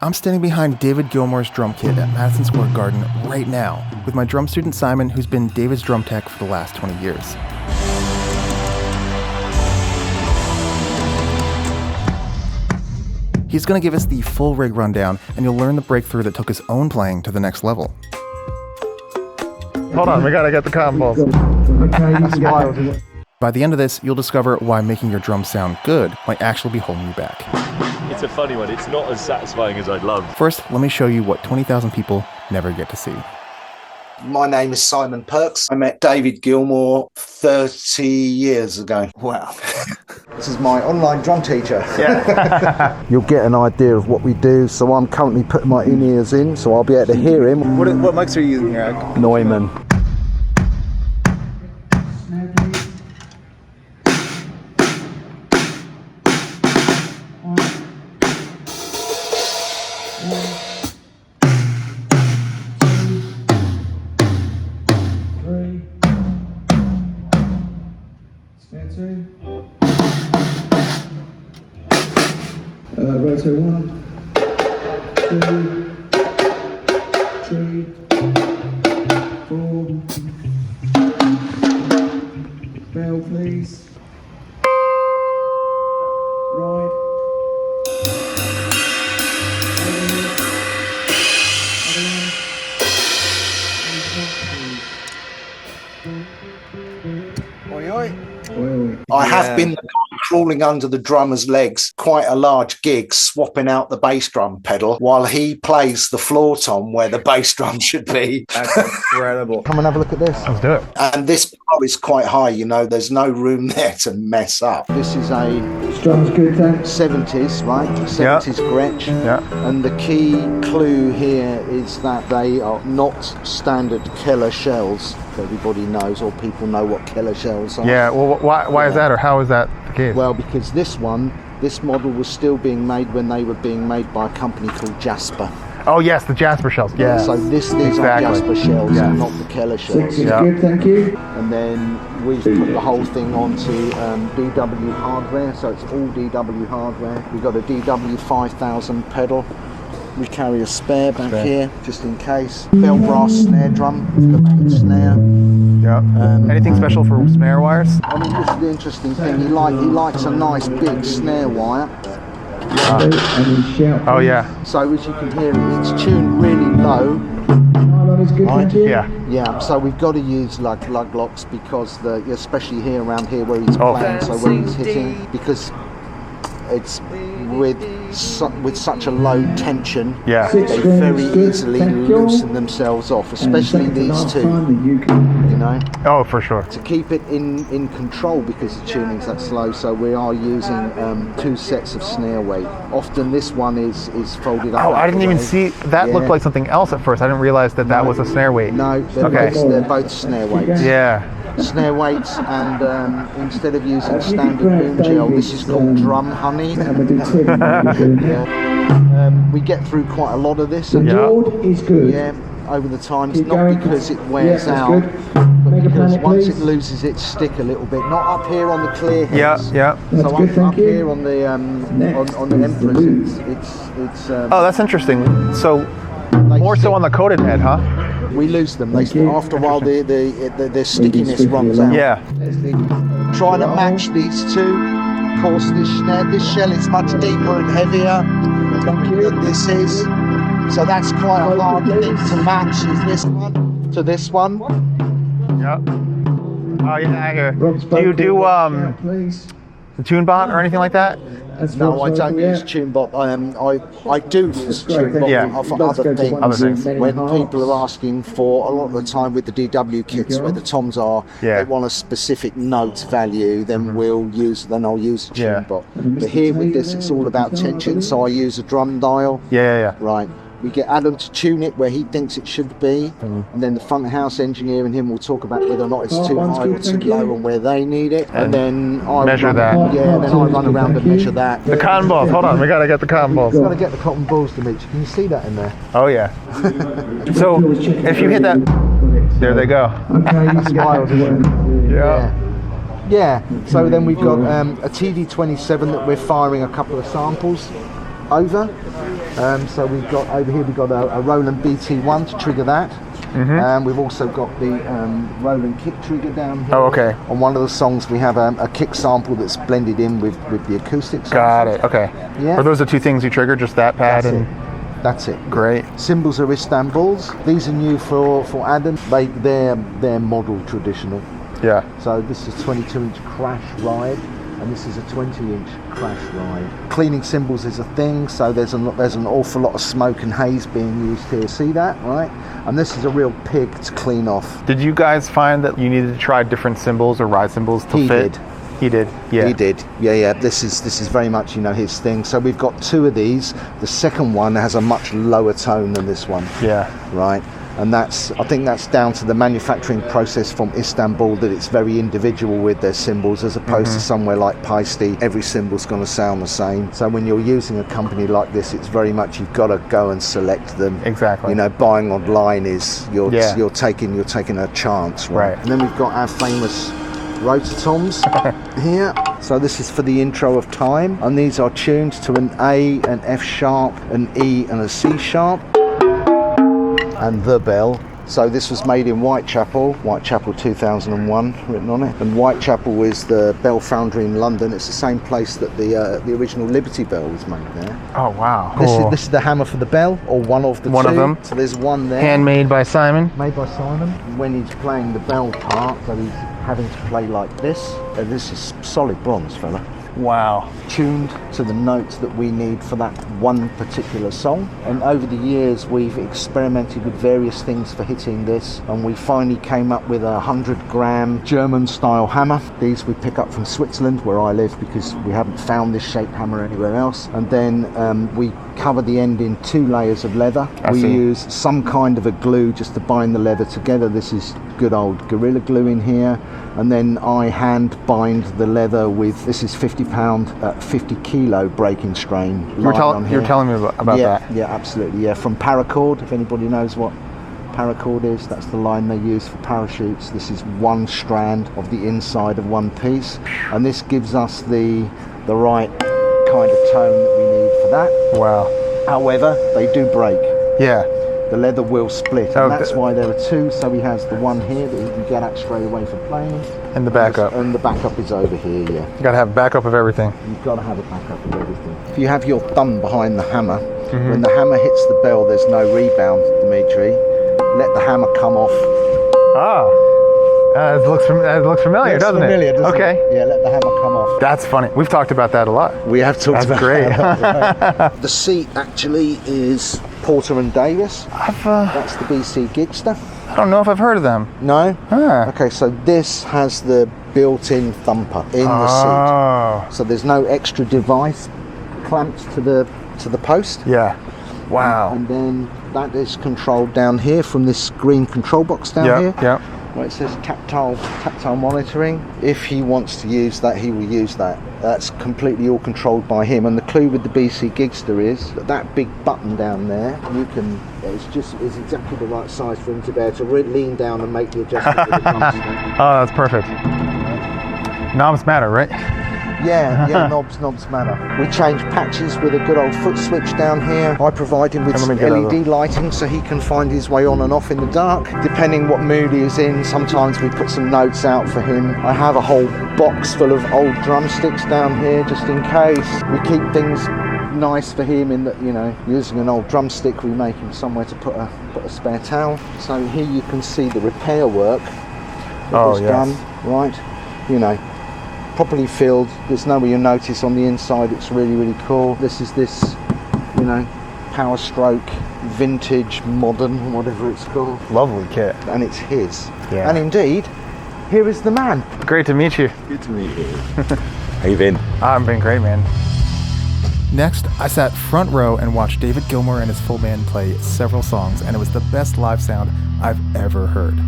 I'm standing behind David Gilmour's drum kit at Madison Square Garden right now with my drum student Simon, who's been David's drum tech for the last 20 years. He's going to give us the full rig rundown, and you'll learn the breakthrough that took his own playing to the next level. Hold on, we gotta get the combos. By the end of this, you'll discover why making your drums sound good might actually be holding you back. It's a funny one. It's not as satisfying as I'd love. First, let me show you what 20,000 people never get to see. My name is Simon Perks. I met David Gilmour 30 years ago. Wow. This is my online drum teacher. Yeah. You'll get an idea of what we do. So I'm currently putting my in-ears in, so I'll be able to hear him. What mics are you using here, Ag? Neumann. Roto 1, 2, 3, 4. Bell, please. Right. Oi, oi. I have been the guy crawling under the drummer's legs, quite a large gig, swapping out the bass drum pedal while he plays the floor tom where the bass drum should be. That's incredible. Come and have a look at this. Let's do it. And this part is quite high, you know, there's no room there to mess up. This is a Drum's good, thanks. 70s, right? 70s Gretsch. Yeah. And the key clue here is that they are not standard Keller shells. Everybody knows, or people know what Keller shells are. Yeah, well, why is that, or how is that the case? Well, because this model was still being made when they were being made by a company called Jasper. Oh, yes, the Jasper shells. Yeah. So these are Jasper shells and not the Keller shells. Six is good, thank you. And then we put the whole thing onto DW hardware, so it's all DW hardware. We've got a DW 5000 pedal. We carry a spare back here, just in case. Bell brass snare drum, the main snare. Yeah. Anything special for snare wires? I mean, this is the interesting thing. He likes a nice big snare wire. Oh, yeah. So as you can hear, it's tuned really low. Right. Yeah. Yeah, so we've got to use like lug locks because especially here around here where he's playing, so when he's hitting, because it's with such a low tension, Yeah. they very easily loosen themselves off, especially these two, you know. Oh, for sure. To keep it in control because the tuning's that slow, so we are using 2 sets of snare weight. Often this one is folded up. Oh, I didn't even see, that looked like something else at first. I didn't realize that was a snare weight. No, they're both snare weights. Yeah. Snare weights, and instead of using standard boom gel, this is called drum honey. We get through quite a lot of this. And is good. Yeah, over the time. It's not because it wears out, but because once it loses its stick a little bit. Not up here on the clear heads. Yeah. So up here on the on the Emperors, it's. Oh, that's interesting. So more so on the coated head, huh? We lose them. After a while, their stickiness runs out. Yeah. Trying to match these two. Of course, this shell is much deeper and heavier than this is. So that's quite a hard thing to match. Is this one to this one? Yeah. Oh yeah, I hear. Do you do the TuneBot or anything like that? No, I don't use TuneBot. I do use TuneBot for other things. When people are asking for, a lot of the time with the DW kits where the toms are, they want a specific note value, then I'll use a TuneBot. But here with this, it's all about tension, so I use a drum dial. Yeah. Right. We get Adam to tune it where he thinks it should be, and then the front of house engineer and him will talk about whether or not it's too high or too low and where they need it. And then I measure that. Yeah, and then I run around and measure that. The cotton balls. Hold on, we gotta get the cotton balls. We've got to get the cotton balls, Dimitri. Can you see that in there? Oh yeah. So if you hit that, there they go. Yeah. So then we've got a TD27 that we're firing a couple of samples. over. So we've got over here, we've got a Roland BT1 to trigger that. We've also got the Roland kick trigger down here. Oh, okay. On one of the songs we have a kick sample that's blended in with the acoustics. Got it, okay. Yeah. Are those the two things you trigger, just that pad? That's it. Great. Cymbals are Istanbuls. These are new for Adam. They're model traditional. Yeah. So this is 22-inch crash ride, and this is a 20-inch crash ride. Cleaning cymbals is a thing, so there's an awful lot of smoke and haze being used here. See that, right? And this is a real pig to clean off. Did you guys find that you needed to try different cymbals or ride cymbals to fit? He did. Yeah. He did. Yeah. This is very much, his thing. So we've got two of these. The second one has a much lower tone than this one. Yeah. Right. And I think that's down to the manufacturing process from Istanbul, that it's very individual with their cymbals, as opposed to somewhere like Paisley. Every cymbal's going to sound the same. So when you're using a company like this, it's very much you've got to go and select them. Exactly. Buying online is you're taking a chance. Right. And then we've got our famous Rototoms here. So this is for the intro of time, and these are tuned to an A, an F sharp, an E, and a C sharp. And the bell. So this was made in Whitechapel 2001 written on it. And Whitechapel is the bell foundry in London. It's the same place that the original Liberty Bell was made there. Oh wow. Cool. This is the hammer for the bell, or one of the two. One of them. So there's one there. Handmade by Simon. Made by Simon. When he's playing the bell part, so he's having to play like this. And this is solid bronze, fella. Wow. Tuned to the notes that we need for that one particular song. And over the years we've experimented with various things for hitting this, and we finally came up with a 100-gram German style hammer. These we pick up from Switzerland, where I live, because we haven't found this shaped hammer anywhere else. And then we cover the end in 2 layers of leather. We use some kind of a glue just to bind the leather together. This is good old Gorilla Glue in here. And then I hand bind the leather with, this is 50-pound, 50-kilo breaking strain. You're telling me about that. Yeah, absolutely. Yeah, from Paracord. If anybody knows what Paracord is, that's the line they use for parachutes. This is one strand of the inside of one piece, and this gives us the right kind of tone that we need for that. Wow. However, they do break. Yeah. The leather will split, and that's why there are 2. So he has the one here that you can get at straight away for playing. And the backup. And the backup is over here, yeah. You gotta have a backup of everything. You've got to have a backup of everything. If you have your thumb behind the hammer, when the hammer hits the bell, there's no rebound, Dimitri. Let the hammer come off. It looks familiar, doesn't it? Okay. Yeah, let the hammer come off. That's funny. We've talked about that a lot. We have talked about that. That's great. The seat actually is Porter and Davis. That's the BC Gigster. I don't know if I've heard of them. No? Okay, so this has the built-in thumper in the seat. So there's no extra device clamped to the post. Yeah. Wow. And then that is controlled down here from this green control box down here. Yeah. Where it says tactile monitoring. If he wants to use that, he will use that. That's completely all controlled by him. And the clue with the BC Gigster is that big button down there, it's exactly the right size for him to be able to lean down and make the adjustment with the drums. Oh, that's perfect. Knobs matter, right? Yeah, knobs matter. We change patches with a good old foot switch down here. I provide him with some LED lighting so he can find his way on and off in the dark. Depending what mood he is in, sometimes we put some notes out for him. I have a whole box full of old drumsticks down here just in case. We keep things nice for him in that, using an old drumstick, we make him somewhere to put a spare towel. So here you can see the repair work that was done, right? Properly filled. There's no real notice on the inside. It's really, really cool. This is Power Stroke, vintage, modern, whatever it's called. Lovely kit. And it's his. Yeah. And indeed, here is the man. Great to meet you. Good to meet you. How you been? I've been great, man. Next, I sat front row and watched David Gilmour and his full band play several songs, and it was the best live sound I've ever heard.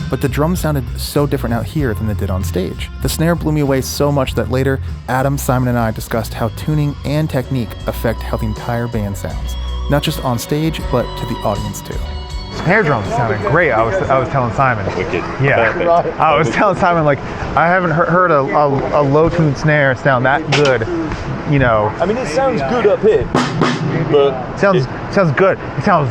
But the drums sounded so different out here than they did on stage. The snare blew me away so much that later, Adam, Simon, and I discussed how tuning and technique affect how the entire band sounds. Not just on stage, but to the audience too. snare drums sounded great. I was telling Simon. Wicked. Yeah. Perfect. I was telling Simon, like, I haven't heard a low tuned snare sound that good. You know. I mean, it sounds good up here, but sounds good. It sounds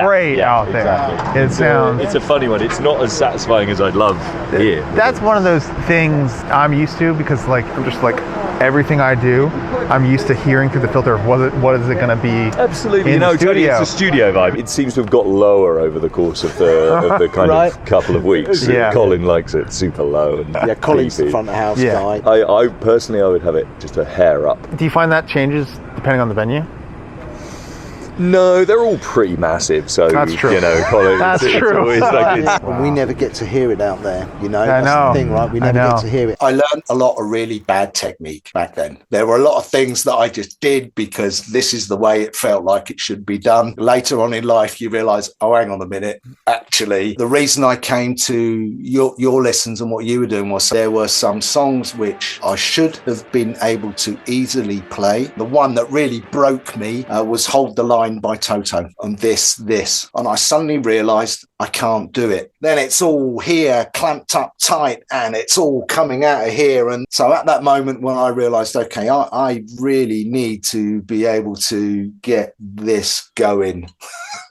great out there. Exactly. It sounds. It's a funny one. It's not as satisfying as I'd love here. That's one of those things I'm used to because, like, I'm just like everything I do, I'm used to hearing through the filter of what is it going to be. Absolutely, in the Tony, studio. it's a studio vibe. It seems to have got lower over the course of the kind Right. of couple of weeks. Yeah. Colin likes it super low. And Yeah, Colin's the beefy. front of house Yeah. guy. I personally, I would have it just a hair up. Do you find that changes depending on the venue? No, they're all pretty massive. So That's true. You know, Colin, That's it's true. always like it's, We never get to hear it out there, you know. I That's know. the thing, right? We I never know. get to hear it. I learned a lot of really bad technique back then. There were a lot of things that I just did because this is the way it felt like it should be done. Later on in life, you realize, oh, hang on a minute. Actually, the reason I came to your lessons and what you were doing was there were some songs which I should have been able to easily play. The one that really broke me was Hold the Line by Toto. And this. And I suddenly realized I can't do it. Then it's all here, clamped up tight, and it's all coming out of here. And so at that moment when I realized, okay, I really need to be able to get this going.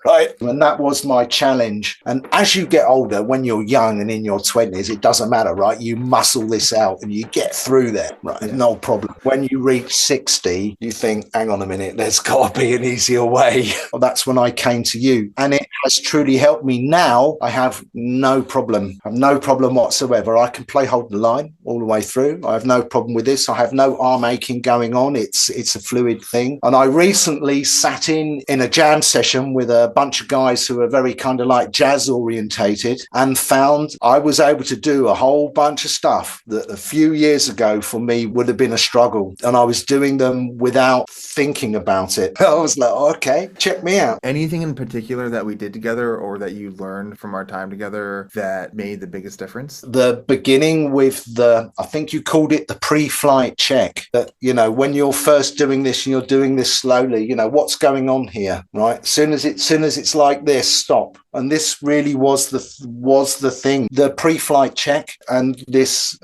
Right. And that was my challenge. And as you get older, when you're young and in your 20s, it doesn't matter, right? You muscle this out and you get through there, right? No problem. When you reach 60, you think, hang on a minute, there's got to be an easier way. Well, that's when I came to you. And it has truly helped me. Now I have no problem. I have no problem whatsoever. I can play Hold the Line all the way through. I have no problem with this. I have no arm aching going on. It's a fluid thing. And I recently sat in a jam session with a bunch of guys who are very kind of like jazz orientated and found I was able to do a whole bunch of stuff that a few years ago for me would have been a struggle. And I was doing them without thinking about it. I was like, okay, check me out. Anything in particular that we did together or that you learned from our time together that made the biggest difference? The beginning with I think you called it the pre-flight check, that, you know, when you're first doing this and you're doing this slowly, you know, what's going on here, right? As soon as it's like this, stop. And this really was the thing, the pre-flight check and this.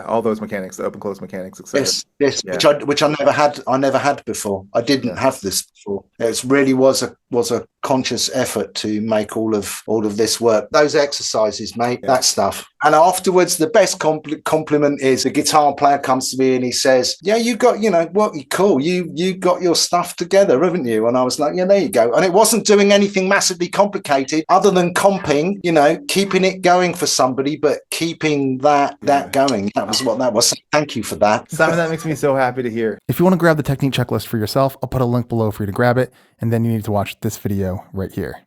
All those mechanics, the open close mechanics, etc. Yes, yeah. which I never had before. I didn't have this before. It really was a conscious effort to make all of this work. Those exercises, mate, that stuff. And afterwards, the best compliment is the guitar player comes to me and he says, "Yeah, you got, you know, what? Cool. You got your stuff together, haven't you?" And I was like, "Yeah, there you go." And it wasn't doing anything massively complicated other than comping, you know, keeping it going for somebody, but keeping that going. That was what that was. Thank you for that. Simon, that makes me so happy to hear. If you want to grab the technique checklist for yourself, I'll put a link below for you to grab it. And then you need to watch this video right here.